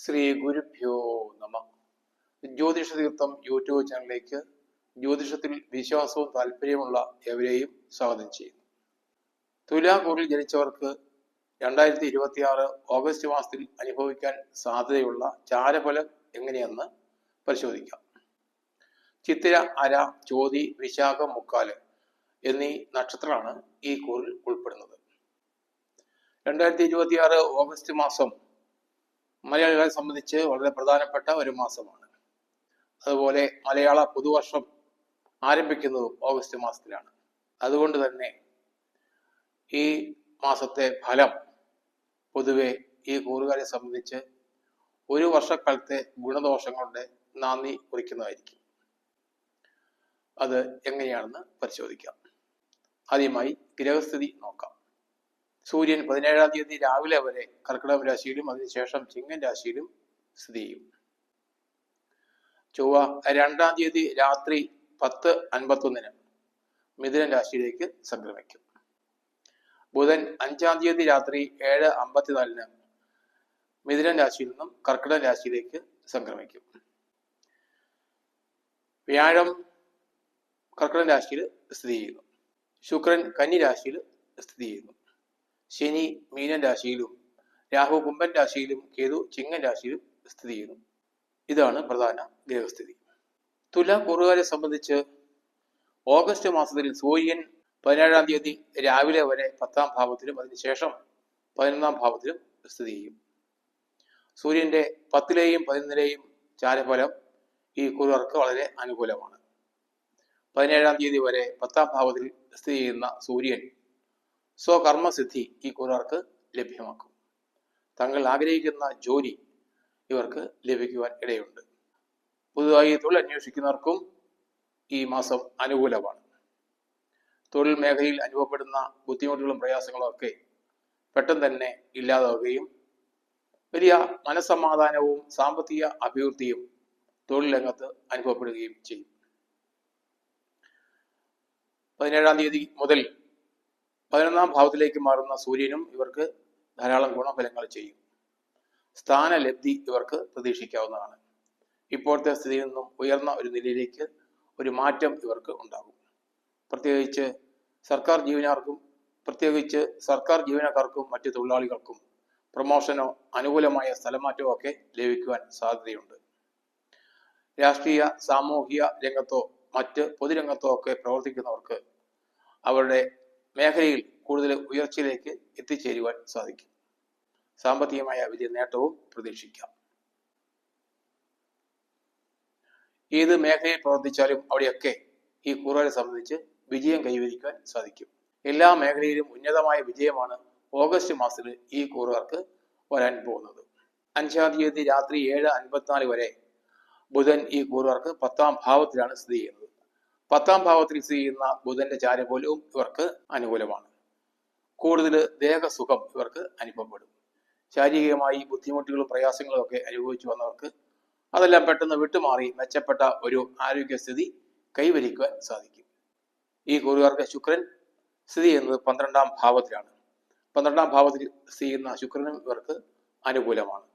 ശ്രീ ഗുരുഭ്യോ നമ. ജ്യോതിഷ തീർത്ഥം യൂട്യൂബ് ചാനലിലേക്ക് ജ്യോതിഷത്തിൽ വിശ്വാസവും താല്പര്യമുള്ള എവരെയും സ്വാഗതം ചെയ്യുന്നു. തുലാക്കൂറിൽ ജനിച്ചവർക്ക് 2026 ഓഗസ്റ്റ് മാസത്തിൽ അനുഭവിക്കാൻ സാധ്യതയുള്ള ചാരഫലം എങ്ങനെയെന്ന് പരിശോധിക്കാം. ചിത്തിര, അര, ചോതി, വിശാഖം, മുക്കാല് എന്നീ നക്ഷത്രങ്ങളാണ് ഈ കൂറിൽ ഉൾപ്പെടുന്നത്. 2026 ഓഗസ്റ്റ് മാസം മലയാളികളെ സംബന്ധിച്ച് വളരെ പ്രധാനപ്പെട്ട ഒരു മാസമാണ്. അതുപോലെ മലയാള പുതുവർഷം ആരംഭിക്കുന്നതും ഓഗസ്റ്റ് മാസത്തിലാണ്. അതുകൊണ്ട് തന്നെ ഈ മാസത്തെ ഫലം പൊതുവെ ഈ കൂറുകാരെ സംബന്ധിച്ച് ഒരു വർഷക്കാലത്തെ ഗുണദോഷങ്ങളുടെ നാന്ദി കുറിക്കുന്നതായിരിക്കും. അത് എങ്ങനെയാണെന്ന് പരിശോധിക്കാം. ആദ്യമായി ഗ്രഹസ്ഥിതി നോക്കാം. സൂര്യൻ 17-ാം തീയതി രാവിലെ വരെ കർക്കിടക രാശിയിലും അതിനുശേഷം ചിങ്ങൻ രാശിയിലും സ്ഥിതി ചെയ്യും. ചൊവ്വ 2-ാം തീയതി രാത്രി 10:51 മിഥുനൻ രാശിയിലേക്ക് സംക്രമിക്കും. ബുധൻ 5-ാം തീയതി രാത്രി 7:54 മിഥുനൻ രാശിയിൽ നിന്നും കർക്കിടക രാശിയിലേക്ക് സംക്രമിക്കും. വ്യാഴം കർക്കിടക രാശിയിൽ സ്ഥിതി ചെയ്യുന്നു. ശുക്രൻ കന്നി രാശിയിൽ സ്ഥിതി ചെയ്യുന്നു. ശനി മീനൻ രാശിയിലും രാഹു കുംഭൻ രാശിയിലും കേതു ചിങ്ങൻ രാശിയിലും സ്ഥിതി ചെയ്യുന്നു. ഇതാണ് പ്രധാന ഗ്രഹസ്ഥിതി. തുലാക്കൂറുകാരെ സംബന്ധിച്ച് ഓഗസ്റ്റ് മാസത്തിൽ സൂര്യൻ 17-ാം തീയതി രാവിലെ വരെ 10-ാം ഭാവത്തിലും അതിനുശേഷം 11-ാം ഭാവത്തിലും സ്ഥിതി ചെയ്യും. സൂര്യന്റെ 10-ലെയും 11-ലെയും ചാരഫലം ഈ കൂറുകാർക്ക് വളരെ അനുകൂലമാണ്. 17-ാം തീയതി വരെ 10-ാം ഭാവത്തിൽ സ്ഥിതി ചെയ്യുന്ന സൂര്യൻ സ്വകർമ്മസിദ്ധി ഈ കൂറുകാർക്ക് ലഭ്യമാക്കും. തങ്ങൾ ആഗ്രഹിക്കുന്ന ജോലി ഇവർക്ക് ലഭിക്കുവാൻ ഇടയുണ്ട്. പുതുതായി തൊഴിൽ അന്വേഷിക്കുന്നവർക്കും ഈ മാസം അനുകൂലമാണ്. തൊഴിൽ മേഖലയിൽ അനുഭവപ്പെടുന്ന ബുദ്ധിമുട്ടുകളും പ്രയാസങ്ങളും ഒക്കെ പെട്ടെന്ന് തന്നെ ഇല്ലാതാവുകയും വലിയ മനസ്സമാധാനവും സാമ്പത്തിക അഭിവൃദ്ധിയും തൊഴിൽ രംഗത്ത് അനുഭവപ്പെടുകയും ചെയ്യും. 17-ാം തീയതി മുതൽ 11-ാം ഭാവത്തിലേക്ക് മാറുന്ന സൂര്യനും ഇവർക്ക് ധാരാളം ഗുണഫലങ്ങൾ ചെയ്യും. സ്ഥാനലബ്ധി ഇവർക്ക് പ്രതീക്ഷിക്കാവുന്നതാണ്. ഇപ്പോഴത്തെ സ്ഥിതിയിൽ നിന്നും ഉയർന്ന ഒരു നിലയിലേക്ക് ഒരു മാറ്റം ഇവർക്ക് ഉണ്ടാകും. പ്രത്യേകിച്ച് സർക്കാർ ജീവനക്കാർക്കും മറ്റു തൊഴിലാളികൾക്കും പ്രമോഷനോ അനുകൂലമായ സ്ഥലമാറ്റമോ ഒക്കെ ലഭിക്കുവാൻ സാധ്യതയുണ്ട്. രാഷ്ട്രീയ സാമൂഹിക രംഗത്തോ മറ്റ് പൊതുരംഗത്തോ ഒക്കെ പ്രവർത്തിക്കുന്നവർക്ക് അവരുടെ മേഖലയിൽ കൂടുതൽ ഉയർച്ചയിലേക്ക് എത്തിച്ചേരുവാൻ സാധിക്കും. സാമ്പത്തികമായ വലിയ നേട്ടവും പ്രതീക്ഷിക്കാം. ഏത് മേഖലയിൽ പ്രവർത്തിച്ചാലും അവിടെയൊക്കെ ഈ കൂറുകാരെ സംബന്ധിച്ച് വിജയം കൈവരിക്കുവാൻ സാധിക്കും. എല്ലാ മേഖലയിലും ഉന്നതമായ വിജയമാണ് ഓഗസ്റ്റ് മാസത്തിൽ ഈ കൂറുകാർക്ക് വരാൻ പോകുന്നത്. 5-ാം തീയതി രാത്രി 7:54 വരെ ബുധൻ ഈ കൂറുകാർക്ക് 10-ാം ഭാവത്തിലാണ് സ്ഥിതി ചെയ്യുന്നത്. 10-ാം ഭാവത്തിൽ സ്ഥിതി ചെയ്യുന്ന ബുധന്റെ ചാരഫലവും ഇവർക്ക് അനുകൂലമാണ്. കൂടുതൽ ദേഹസുഖം ഇവർക്ക് അനുഭവപ്പെടും. ശാരീരികമായി ബുദ്ധിമുട്ടുകളും പ്രയാസങ്ങളും ഒക്കെ അനുഭവിച്ചു വന്നവർക്ക് അതെല്ലാം പെട്ടെന്ന് വിട്ടുമാറി മെച്ചപ്പെട്ട ഒരു ആരോഗ്യസ്ഥിതി കൈവരിക്കുവാൻ സാധിക്കും. ഈ കൂറുകാർക്ക് ശുക്രൻ സ്ഥിതി ചെയ്യുന്നത് 12-ാം ഭാവത്തിലാണ്. 12-ാം ഭാവത്തിൽ സ്ഥിതി ചെയ്യുന്ന ശുക്രനും ഇവർക്ക് അനുകൂലമാണ്.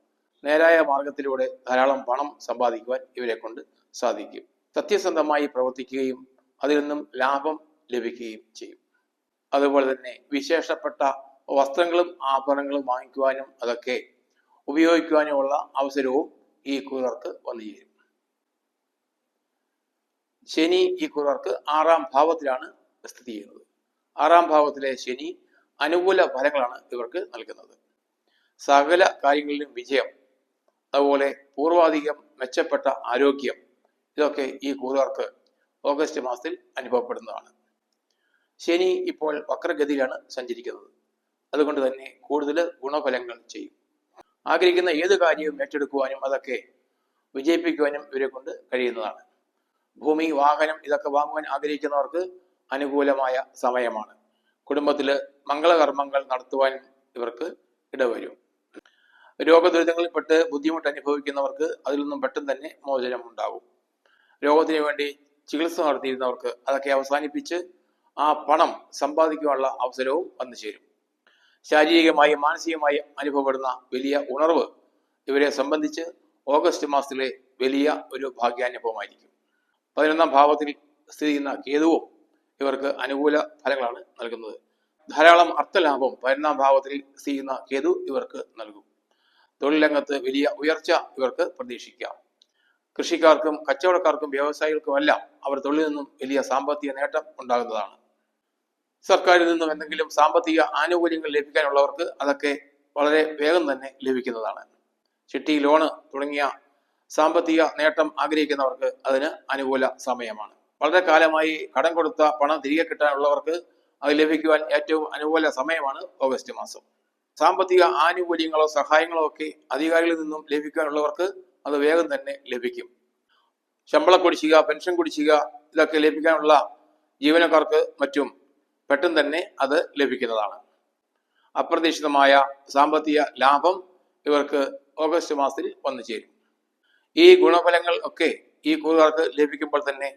നേരായ മാർഗത്തിലൂടെ ധാരാളം പണം സമ്പാദിക്കുവാൻ ഇവരെ കൊണ്ട് സാധിക്കും. സത്യസന്ധമായി പ്രവർത്തിക്കുകയും അതിൽ നിന്നും ലാഭം ലഭിക്കുകയും ചെയ്യും. അതുപോലെ തന്നെ വിശേഷപ്പെട്ട വസ്ത്രങ്ങളും ആഭരണങ്ങളും വാങ്ങിക്കുവാനും അതൊക്കെ ഉപയോഗിക്കുവാനുമുള്ള അവസരവും ഈ കൂറുകാർക്ക് വന്നു ചേരും. ശനി ഈ കൂറുകാർക്ക് 6-ാം ഭാവത്തിലാണ് സ്ഥിതി ചെയ്യുന്നത്. 6-ാം ഭാവത്തിലെ ശനി അനുകൂല ഫലങ്ങളാണ് ഇവർക്ക് നൽകുന്നത്. സകല കാര്യങ്ങളിലും വിജയം, അതുപോലെ പൂർവാധികം മെച്ചപ്പെട്ട ആരോഗ്യം, ഇതൊക്കെ ഈ കൂറുകാർക്ക് ഓഗസ്റ്റ് മാസത്തിൽ അനുഭവപ്പെടുന്നതാണ്. ശനി ഇപ്പോൾ വക്രഗതിയിലാണ് സഞ്ചരിക്കുന്നത്. അതുകൊണ്ട് തന്നെ കൂടുതൽ ഗുണഫലങ്ങൾ ചെയ്യും. ആഗ്രഹിക്കുന്ന ഏത് കാര്യവും ഏറ്റെടുക്കുവാനും അതൊക്കെ വിജയിപ്പിക്കുവാനും ഇവരെ കൊണ്ട് കഴിയുന്നതാണ്. ഭൂമി, വാഹനം ഇതൊക്കെ വാങ്ങുവാൻ ആഗ്രഹിക്കുന്നവർക്ക് അനുകൂലമായ സമയമാണ്. കുടുംബത്തിൽ മംഗളകർമ്മങ്ങൾ നടത്തുവാനും ഇവർക്ക് ഇടവരും. രോഗദുരിതങ്ങളിൽപ്പെട്ട് ബുദ്ധിമുട്ട് അനുഭവിക്കുന്നവർക്ക് അതിൽ നിന്നും പെട്ടെന്ന് തന്നെ മോചനം ഉണ്ടാകും. രോഗത്തിന് വേണ്ടി ചികിത്സ നടത്തിയിരുന്നവർക്ക് അതൊക്കെ അവസാനിപ്പിച്ച് ആ പണം സമ്പാദിക്കുവാനുള്ള അവസരവും വന്നു ചേരും. ശാരീരികമായും മാനസികമായും അനുഭവപ്പെടുന്ന വലിയ ഉണർവ് ഇവരെ സംബന്ധിച്ച് ഓഗസ്റ്റ് മാസത്തിലെ വലിയ ഒരു ഭാഗ്യാനുഭവമായിരിക്കും. 11ാം ഭാവത്തിൽ സ്ഥിതി ചെയ്യുന്ന കേതുവും ഇവർക്ക് അനുകൂല ഫലങ്ങളാണ് നൽകുന്നത്. ധാരാളം അർത്ഥലാഭം 11ാം ഭാവത്തിൽ സ്ഥിതി ചെയ്യുന്ന കേതു ഇവർക്ക് നൽകും. തൊഴിൽ രംഗത്ത് വലിയ ഉയർച്ച ഇവർക്ക് പ്രതീക്ഷിക്കാം. കൃഷിക്കാർക്കും കച്ചവടക്കാർക്കും വ്യവസായികൾക്കുമെല്ലാം അവർ തൊഴിലിൽ നിന്നും വലിയ സാമ്പത്തിക നേട്ടം ഉണ്ടാകുന്നതാണ്. സർക്കാരിൽ നിന്നും എന്തെങ്കിലും സാമ്പത്തിക ആനുകൂല്യങ്ങൾ ലഭിക്കാനുള്ളവർക്ക് അതൊക്കെ വളരെ വേഗം തന്നെ ലഭിക്കുന്നതാണ്. ചിട്ടി, ലോണ് തുടങ്ങിയ സാമ്പത്തിക നേട്ടം ആഗ്രഹിക്കുന്നവർക്ക് അതിന് അനുകൂല സമയമാണ്. വളരെ കാലമായി കടം കൊടുത്ത പണം തിരികെ കിട്ടാനുള്ളവർക്ക് അത് ലഭിക്കുവാൻ ഏറ്റവും അനുകൂല സമയമാണ് ഓഗസ്റ്റ് മാസം. സാമ്പത്തിക ആനുകൂല്യങ്ങളോ സഹായങ്ങളോ ഒക്കെ അധികാരികളിൽ നിന്നും ലഭിക്കാനുള്ളവർക്ക് അത് വേഗം തന്നെ ലഭിക്കും. ശമ്പള കുടിശ്ശിക, പെൻഷൻ കുടിശ്ശിക ഇതൊക്കെ ലഭിക്കാനുള്ള ജീവനക്കാർക്ക് മറ്റും പെട്ടെന്ന് തന്നെ അത് ലഭിക്കുന്നതാണ്. അപ്രതീക്ഷിതമായ സാമ്പത്തിക ലാഭം ഇവർക്ക് ഓഗസ്റ്റ് മാസത്തിൽ വന്നു ചേരും. ഈ ഗുണഫലങ്ങൾ ഒക്കെ ഈ കൂറുകാർക്ക് ലഭിക്കുമ്പോൾ തന്നെ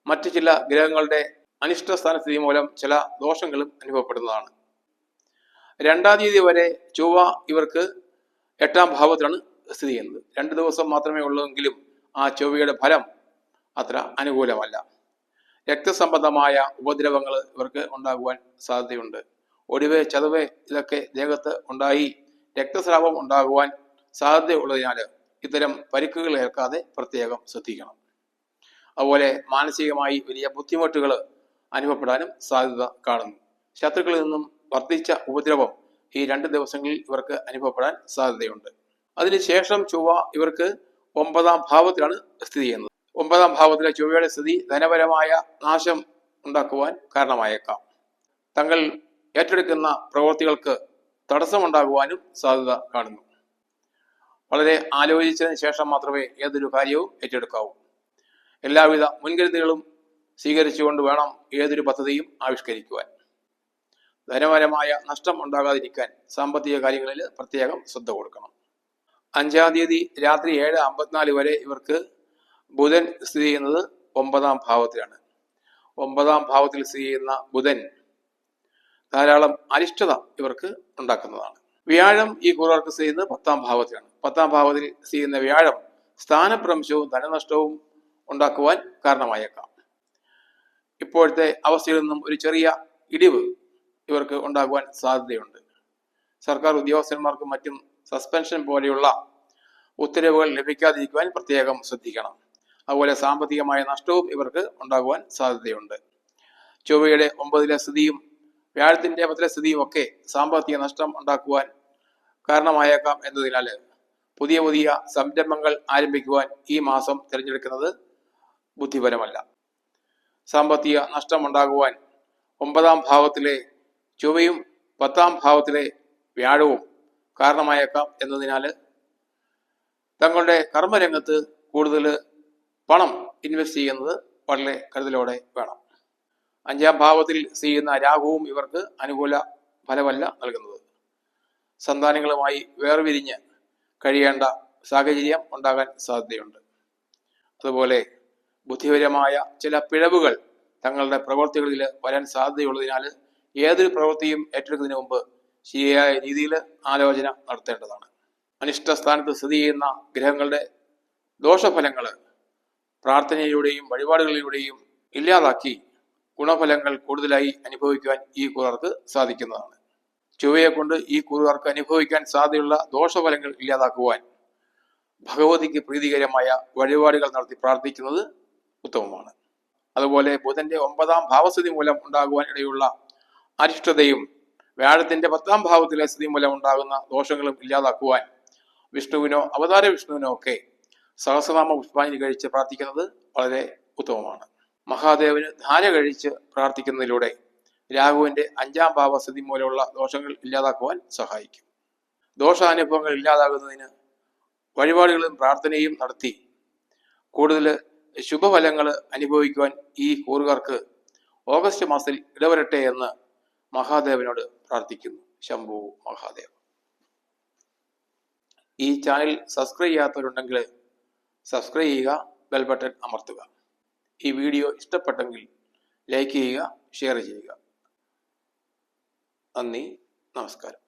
മറ്റു ചില ഗ്രഹങ്ങളുടെ അനിഷ്ട സ്ഥാനസ്ഥിതി മൂലം ചില ദോഷങ്ങളും അനുഭവപ്പെടുന്നതാണ്. 2-ാം തീയതി വരെ ചൊവ്വ ഇവർക്ക് 8ാം ഭാവത്തിലാണ് സ്ഥിതി ചെയ്യുന്നത്. 2 ദിവസം മാത്രമേ ഉള്ളൂവെങ്കിലും ആ ചൊവ്വയുടെ ഫലം അത്ര അനുകൂലമല്ല. രക്തസംബന്ധമായ ഉപദ്രവങ്ങൾ ഇവർക്ക് ഉണ്ടാകുവാൻ സാധ്യതയുണ്ട്. ഒടിവ്, ചതവ് ഇതൊക്കെ ദേഹത്ത് ഉണ്ടായി രക്തസ്രാവം ഉണ്ടാകുവാൻ സാധ്യതയുള്ളതിനാൽ ഇത്തരം പരിക്കുകൾ ഏൽക്കാതെ പ്രത്യേകം ശ്രദ്ധിക്കണം. അതുപോലെ മാനസികമായി വലിയ ബുദ്ധിമുട്ടുകൾ അനുഭവപ്പെടാനും സാധ്യത കാണുന്നു. ശത്രുക്കളിൽ നിന്നും വർദ്ധിച്ച ഉപദ്രവം ഈ 2 ദിവസങ്ങളിൽ ഇവർക്ക് അനുഭവപ്പെടാൻ സാധ്യതയുണ്ട്. അതിനുശേഷം ചൊവ്വ ഇവർക്ക് 9ാം ഭാവത്തിലാണ് സ്ഥിതി ചെയ്യുന്നത്. 9ാം ഭാവത്തിലെ ചൊവ്വയുടെ സ്ഥിതി ധനപരമായ നാശം ഉണ്ടാക്കുവാൻ കാരണമായേക്കാം. തങ്ങൾ ഏറ്റെടുക്കുന്ന പ്രവൃത്തികൾക്ക് തടസ്സമുണ്ടാകുവാനും സാധ്യത കാണുന്നു. വളരെ ആലോചിച്ചതിന് ശേഷം മാത്രമേ ഏതൊരു കാര്യവും ഏറ്റെടുക്കാവൂ. എല്ലാവിധ മുൻകരുതലുകളും സ്വീകരിച്ചുകൊണ്ട് വേണം ഏതൊരു പദ്ധതിയും ആവിഷ്കരിക്കുവാൻ. ധനപരമായ നഷ്ടം ഉണ്ടാകാതിരിക്കാൻ സാമ്പത്തിക കാര്യങ്ങളിൽ പ്രത്യേകം ശ്രദ്ധ കൊടുക്കണം. 5-ാം തീയതി രാത്രി 7:54 വരെ ഇവർക്ക് ബുധൻ സ്ഥിതി ചെയ്യുന്നത് 9ാം ഭാവത്തിലാണ്. 9ാം ഭാവത്തിൽ സ്ഥിതി ചെയ്യുന്ന ബുധൻ ധാരാളം അനിഷ്ടത ഇവർക്ക് ഉണ്ടാക്കുന്നതാണ്. വ്യാഴം ഈ കൂറുകാർക്ക് സ്ഥിതി ചെയ്യുന്നത് 10ാം ഭാവത്തിലാണ്. 10ാം ഭാവത്തിൽ സ്ഥിതി ചെയ്യുന്ന വ്യാഴം സ്ഥാനഭ്രംശവും ധനനഷ്ടവും ഉണ്ടാക്കുവാൻ കാരണമായേക്കാം. ഇപ്പോഴത്തെ അവസ്ഥയിൽ നിന്നും ഒരു ചെറിയ ഇടിവ് ഇവർക്ക് ഉണ്ടാകുവാൻ സാധ്യതയുണ്ട്. സർക്കാർ ഉദ്യോഗസ്ഥന്മാർക്കും മറ്റും സസ്പെൻഷൻ പോലെയുള്ള ഉത്തരവുകൾ ലഭിക്കാതിരിക്കുവാൻ പ്രത്യേകം ശ്രദ്ധിക്കണം. അതുപോലെ സാമ്പത്തികമായ നഷ്ടവും ഇവർക്ക് ഉണ്ടാകുവാൻ സാധ്യതയുണ്ട്. ചൊവ്വയുടെ 9ലെ സ്ഥിതിയും വ്യാഴത്തിന്റെ 10ലെ സ്ഥിതിയും ഒക്കെ സാമ്പത്തിക നഷ്ടം ഉണ്ടാക്കുവാൻ കാരണമായേക്കാം എന്നതിനാൽ പുതിയ പുതിയ സംരംഭങ്ങൾ ആരംഭിക്കുവാൻ ഈ മാസം തിരഞ്ഞെടുക്കുന്നത് ബുദ്ധിപരമല്ല. സാമ്പത്തിക നഷ്ടം ഉണ്ടാകുവാൻ 9ാം ഭാവത്തിലെ ചൊവ്വയും 10ാം ഭാവത്തിലെ വ്യാഴവും കാരണമായേക്കാം എന്നതിനാൽ തങ്ങളുടെ കർമ്മരംഗത്ത് കൂടുതൽ പണം ഇൻവെസ്റ്റ് ചെയ്യുന്നത് വളരെ കരുതലോടെ വേണം. 5ാം ഭാവത്തിൽ സ്ഥിതി ചെയ്യുന്ന രാഹുവും ഇവർക്ക് അനുകൂല ഫലമല്ല നൽകുന്നത്. സന്താനങ്ങളുമായി വേർപിരിഞ്ഞ് കഴിയേണ്ട സാഹചര്യം ഉണ്ടാകാൻ സാധ്യതയുണ്ട്. അതുപോലെ ബുദ്ധിപരമായ ചില പിഴവുകൾ തങ്ങളുടെ പ്രവൃത്തികളിൽ വരാൻ സാധ്യതയുള്ളതിനാൽ ഏതൊരു പ്രവൃത്തിയും ഏറ്റെടുക്കുന്നതിന് മുമ്പ് ശരിയായ രീതിയിൽ ആലോചന നടത്തേണ്ടതാണ്. അനിഷ്ട സ്ഥാനത്ത് സ്ഥിതി ചെയ്യുന്ന ഗ്രഹങ്ങളുടെ ദോഷഫലങ്ങൾ പ്രാർത്ഥനയിലൂടെയും വഴിപാടുകളിലൂടെയും ഇല്ലാതാക്കി ഗുണഫലങ്ങൾ കൂടുതലായി അനുഭവിക്കുവാൻ ഈ കൂറുകാർക്ക് സാധിക്കുന്നതാണ്. ചൊവ്വയെ കൊണ്ട് ഈ കൂറുകാർക്ക് അനുഭവിക്കാൻ സാധ്യതയുള്ള ദോഷഫലങ്ങൾ ഇല്ലാതാക്കുവാൻ ഭഗവതിക്ക് പ്രീതികരമായ വഴിപാടുകൾ നടത്തി പ്രാർത്ഥിക്കുന്നത് ഉത്തമമാണ്. അതുപോലെ ബുധന്റെ 9ാം ഭാവസ്ഥിതി മൂലം ഉണ്ടാകുവാൻ ഇടയുള്ള അരിഷ്ടതയും വ്യാഴത്തിന്റെ 10ാം ഭാവത്തിലെ സ്ഥിതി മൂലം ഉണ്ടാകുന്ന ദോഷങ്ങളും ഇല്ലാതാക്കുവാൻ വിഷ്ണുവിനോ അവതാര വിഷ്ണുവിനോ ഒക്കെ സഹസ്രനാമ പുഷ്പാഞ്ജലി കഴിച്ച് പ്രാർത്ഥിക്കുന്നത് വളരെ ഉത്തമമാണ്. മഹാദേവന് ധാര കഴിച്ച് പ്രാർത്ഥിക്കുന്നതിലൂടെ രാഹുവിന്റെ 5ാം ഭാവസ്ഥിതി മൂലമുള്ള ദോഷങ്ങൾ ഇല്ലാതാക്കുവാൻ സഹായിക്കും. ദോഷാനുഭവങ്ങൾ ഇല്ലാതാകുന്നതിന് വഴിപാടുകളും പ്രാർത്ഥനയും നടത്തി കൂടുതൽ ശുഭഫലങ്ങൾ അനുഭവിക്കുവാൻ ഈ കൂറുകാർക്ക് ഓഗസ്റ്റ് മാസത്തിൽ ഇടവരട്ടെ എന്ന് മഹാദേവനോട് പ്രാർത്ഥിക്കുന്നു. ശംഭു മഹാദേവ്. ഈ ചാനൽ സബ്സ്ക്രൈബ് ചെയ്യാത്തവരുണ്ടെങ്കിൽ സബ്സ്ക്രൈബ് ചെയ്യുക, ബെൽ ബട്ടൺ അമർത്തുക. ഈ വീഡിയോ ഇഷ്ടപ്പെട്ടെങ്കിൽ ലൈക്ക് ചെയ്യുക, ഷെയർ ചെയ്യുക. നന്ദി, നമസ്കാരം.